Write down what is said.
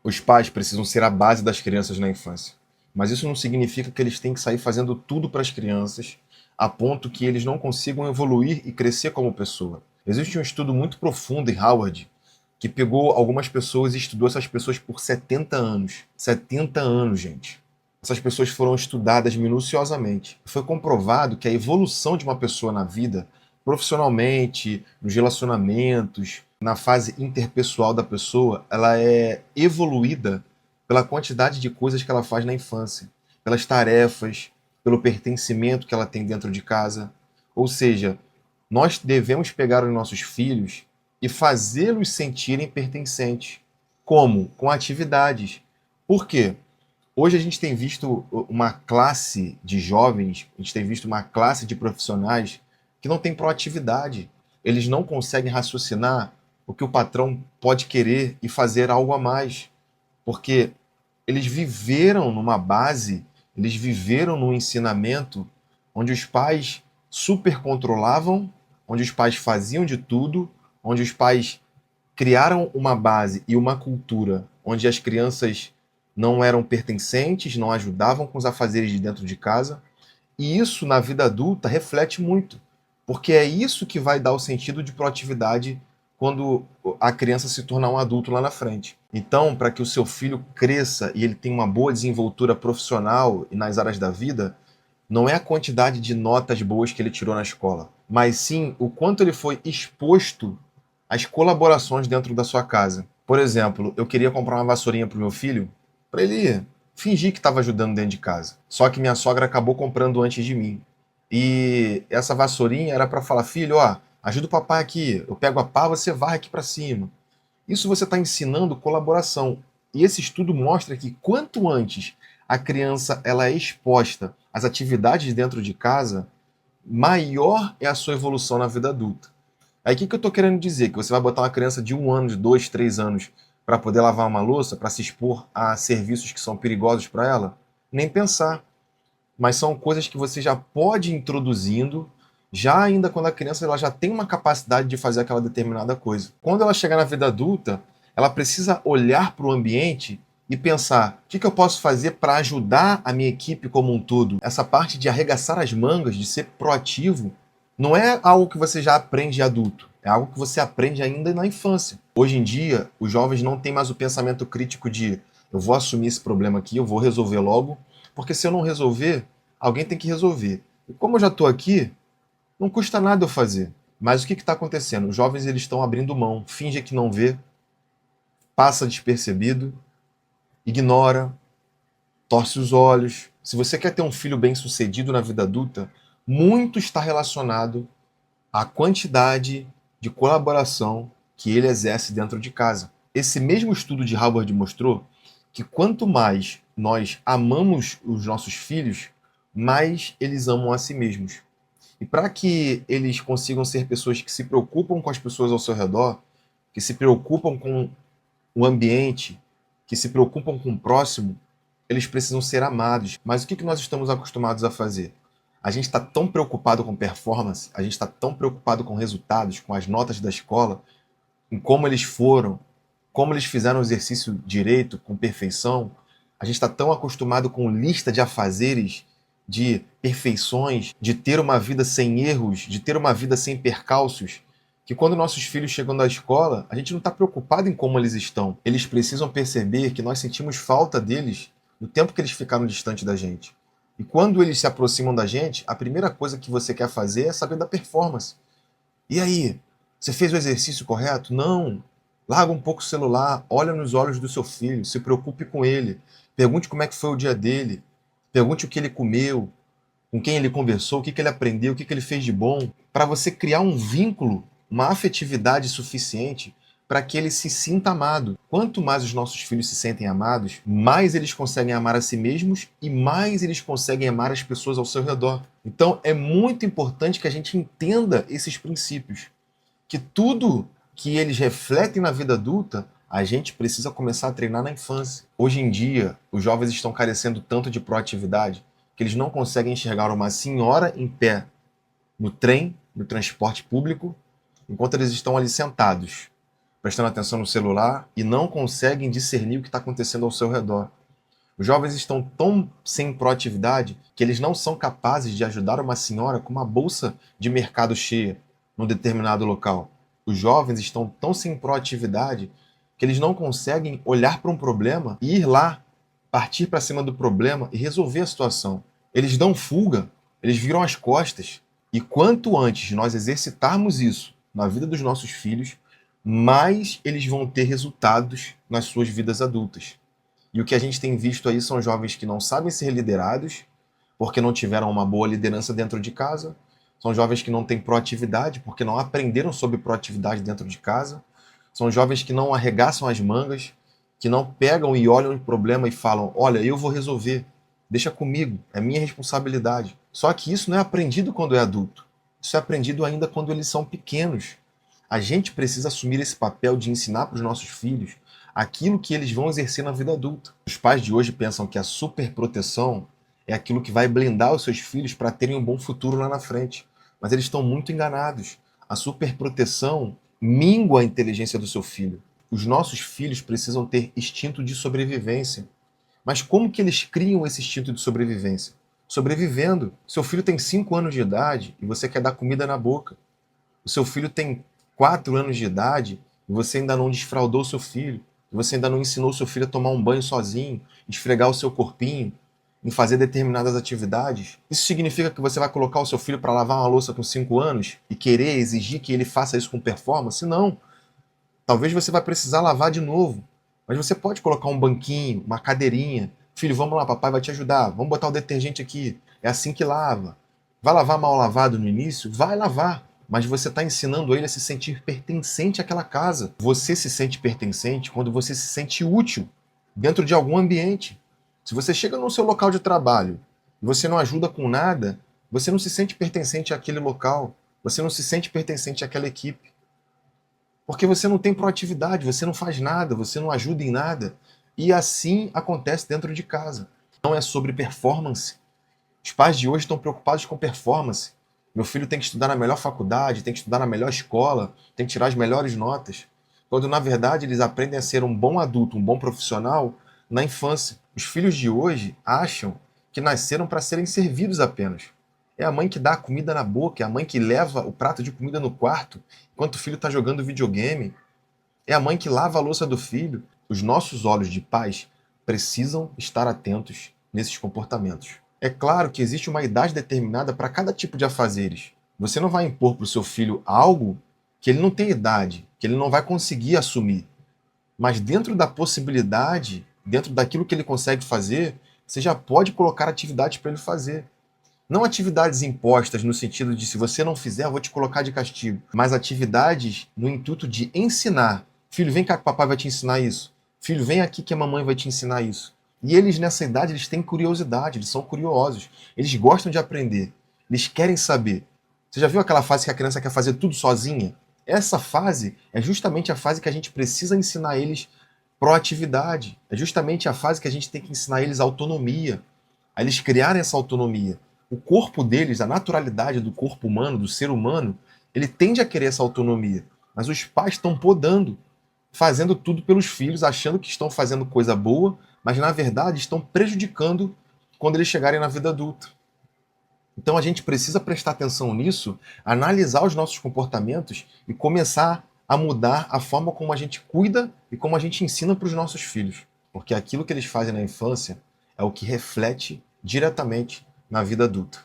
Os pais precisam ser a base das crianças na infância. Mas isso não significa que eles têm que sair fazendo tudo para as crianças, a ponto que eles não consigam evoluir e crescer como pessoa. Existe um estudo muito profundo em Harvard que pegou algumas pessoas e estudou essas pessoas por 70 anos. 70 anos, gente. Essas pessoas foram estudadas minuciosamente. Foi comprovado que a evolução de uma pessoa na vida, profissionalmente, nos relacionamentos, na fase interpessoal da pessoa, ela é evoluída pela quantidade de coisas que ela faz na infância, pelas tarefas, pelo pertencimento que ela tem dentro de casa. Ou seja, nós devemos pegar os nossos filhos e fazê-los sentirem pertencentes. Como? Com atividades. Por quê? Hoje a gente tem visto uma classe de jovens, a gente tem visto uma classe de profissionais que não tem proatividade. Eles não conseguem raciocinar o que o patrão pode querer e fazer algo a mais, porque eles viveram numa base, eles viveram num ensinamento onde os pais super controlavam, onde os pais faziam de tudo, onde os pais criaram uma base e uma cultura onde as crianças não eram pertencentes, não ajudavam com os afazeres de dentro de casa. E isso, na vida adulta, reflete muito, porque é isso que vai dar o sentido de proatividade quando a criança se tornar um adulto lá na frente. Então, para que o seu filho cresça e ele tenha uma boa desenvoltura profissional e nas áreas da vida, não é a quantidade de notas boas que ele tirou na escola, mas sim o quanto ele foi exposto às colaborações dentro da sua casa. Por exemplo, eu queria comprar uma vassourinha para o meu filho, para ele fingir que estava ajudando dentro de casa. Só que minha sogra acabou comprando antes de mim. E essa vassourinha era para falar: filho, ó, ajuda o papai aqui, eu pego a pá, você varre aqui para cima. Isso você está ensinando colaboração. E esse estudo mostra que quanto antes a criança ela é exposta às atividades dentro de casa, maior é a sua evolução na vida adulta. Aí o que eu estou querendo dizer? Que você vai botar uma criança de 1 ano, de 2, 3 anos, para poder lavar uma louça, para se expor a serviços que são perigosos para ela? Nem pensar. Mas são coisas que você já pode ir introduzindo, já ainda quando a criança ela já tem uma capacidade de fazer aquela determinada coisa. Quando ela chegar na vida adulta, ela precisa olhar para o ambiente e pensar: o que eu posso fazer para ajudar a minha equipe como um todo? Essa parte de arregaçar as mangas, de ser proativo, não é algo que você já aprende adulto, é algo que você aprende ainda na infância. Hoje em dia, os jovens não têm mais o pensamento crítico de: eu vou assumir esse problema aqui, eu vou resolver logo, porque se eu não resolver, alguém tem que resolver. E como eu já estou aqui, não custa nada eu fazer. Mas o que está acontecendo? Os jovens eles estão abrindo mão, finge que não vê, passa despercebido, ignora, torce os olhos. Se você quer ter um filho bem-sucedido na vida adulta, muito está relacionado à quantidade de colaboração que ele exerce dentro de casa. Esse mesmo estudo de Harvard mostrou que quanto mais nós amamos os nossos filhos, mais eles amam a si mesmos. E para que eles consigam ser pessoas que se preocupam com as pessoas ao seu redor, que se preocupam com o ambiente, que se preocupam com o próximo, eles precisam ser amados. Mas o que nós estamos acostumados a fazer? A gente está tão preocupado com performance, a gente está tão preocupado com resultados, com as notas da escola, em como eles foram, como eles fizeram o exercício direito, com perfeição. A gente está tão acostumado com lista de afazeres, de perfeições, de ter uma vida sem erros, de ter uma vida sem percalços, que quando nossos filhos chegam da escola, a gente não está preocupado em como eles estão. Eles precisam perceber que nós sentimos falta deles no tempo que eles ficaram distante da gente. E quando eles se aproximam da gente, a primeira coisa que você quer fazer é saber da performance. E aí, você fez o exercício correto? Não. Larga um pouco o celular, olha nos olhos do seu filho, se preocupe com ele. Pergunte como é que foi o dia dele. Pergunte o que ele comeu, com quem ele conversou, o que ele aprendeu, o que ele fez de bom, para você criar um vínculo, uma afetividade suficiente para que ele se sinta amado. Quanto mais os nossos filhos se sentem amados, mais eles conseguem amar a si mesmos e mais eles conseguem amar as pessoas ao seu redor. Então é muito importante que a gente entenda esses princípios, que tudo que eles refletem na vida adulta, a gente precisa começar a treinar na infância. Hoje em dia, os jovens estão carecendo tanto de proatividade que eles não conseguem enxergar uma senhora em pé no trem, no transporte público, enquanto eles estão ali sentados. prestando atenção no celular e não conseguem discernir o que está acontecendo ao seu redor. Os jovens estão tão sem proatividade que eles não são capazes de ajudar uma senhora com uma bolsa de mercado cheia num determinado local. Os jovens estão tão sem proatividade que eles não conseguem olhar para um problema e ir lá, partir para cima do problema e resolver a situação. Eles dão fuga, eles viram as costas. E quanto antes nós exercitarmos isso na vida dos nossos filhos, mais eles vão ter resultados nas suas vidas adultas. E o que a gente tem visto aí são jovens que não sabem ser liderados, porque não tiveram uma boa liderança dentro de casa. São jovens que não têm proatividade, porque não aprenderam sobre proatividade dentro de casa. São jovens que não arregaçam as mangas, que não pegam e olham o problema e falam: olha, eu vou resolver, deixa comigo, é minha responsabilidade. Só que isso não é aprendido quando é adulto. Isso é aprendido ainda quando eles são pequenos. A gente precisa assumir esse papel de ensinar para os nossos filhos aquilo que eles vão exercer na vida adulta. Os pais de hoje pensam que a superproteção é aquilo que vai blindar os seus filhos para terem um bom futuro lá na frente. Mas eles estão muito enganados. A superproteção mingua a inteligência do seu filho. Os nossos filhos precisam ter instinto de sobrevivência. Mas como que eles criam esse instinto de sobrevivência? Sobrevivendo. Seu filho tem 5 anos de idade e você quer dar comida na boca. O seu filho tem 4 anos de idade e você ainda não desfraldou o seu filho. Você ainda não ensinou o seu filho a tomar um banho sozinho, esfregar o seu corpinho, em fazer determinadas atividades. Isso significa que você vai colocar o seu filho para lavar uma louça com 5 anos e querer exigir que ele faça isso com performance? Não. Talvez você vai precisar lavar de novo. Mas você pode colocar um banquinho, uma cadeirinha. Filho, vamos lá, papai vai te ajudar. Vamos botar o detergente aqui. É assim que lava. Vai lavar mal lavado no início? Vai lavar. Mas você está ensinando ele a se sentir pertencente àquela casa. Você se sente pertencente quando você se sente útil dentro de algum ambiente. Se você chega no seu local de trabalho e você não ajuda com nada, você não se sente pertencente àquele local. Você não se sente pertencente àquela equipe. Porque você não tem proatividade, você não faz nada, você não ajuda em nada. E assim acontece dentro de casa. Não é sobre performance. Os pais de hoje estão preocupados com performance. Meu filho tem que estudar na melhor faculdade, tem que estudar na melhor escola, tem que tirar as melhores notas. Quando, na verdade, eles aprendem a ser um bom adulto, um bom profissional na infância. Os filhos de hoje acham que nasceram para serem servidos apenas. É a mãe que dá a comida na boca, é a mãe que leva o prato de comida no quarto, enquanto o filho está jogando videogame. É a mãe que lava a louça do filho. Os nossos olhos de pais precisam estar atentos nesses comportamentos. É claro que existe uma idade determinada para cada tipo de afazeres. Você não vai impor para o seu filho algo que ele não tem idade, que ele não vai conseguir assumir. Mas dentro da possibilidade, dentro daquilo que ele consegue fazer, você já pode colocar atividades para ele fazer. Não atividades impostas no sentido de se você não fizer, eu vou te colocar de castigo. Mas atividades no intuito de ensinar. Filho, vem cá que o papai vai te ensinar isso. Filho, vem aqui que a mamãe vai te ensinar isso. E eles, nessa idade, eles têm curiosidade, eles são curiosos. Eles gostam de aprender. Eles querem saber. Você já viu aquela fase que a criança quer fazer tudo sozinha? Essa fase é justamente a fase que a gente precisa ensinar eles proatividade. É justamente a fase que a gente tem que ensinar eles autonomia. A eles criarem essa autonomia. O corpo deles, a naturalidade do corpo humano, do ser humano, ele tende a querer essa autonomia. Mas os pais estão podando, fazendo tudo pelos filhos, achando que estão fazendo coisa boa, mas na verdade estão prejudicando quando eles chegarem na vida adulta. Então a gente precisa prestar atenção nisso, analisar os nossos comportamentos e começar a mudar a forma como a gente cuida e como a gente ensina para os nossos filhos. Porque aquilo que eles fazem na infância é o que reflete diretamente na vida adulta.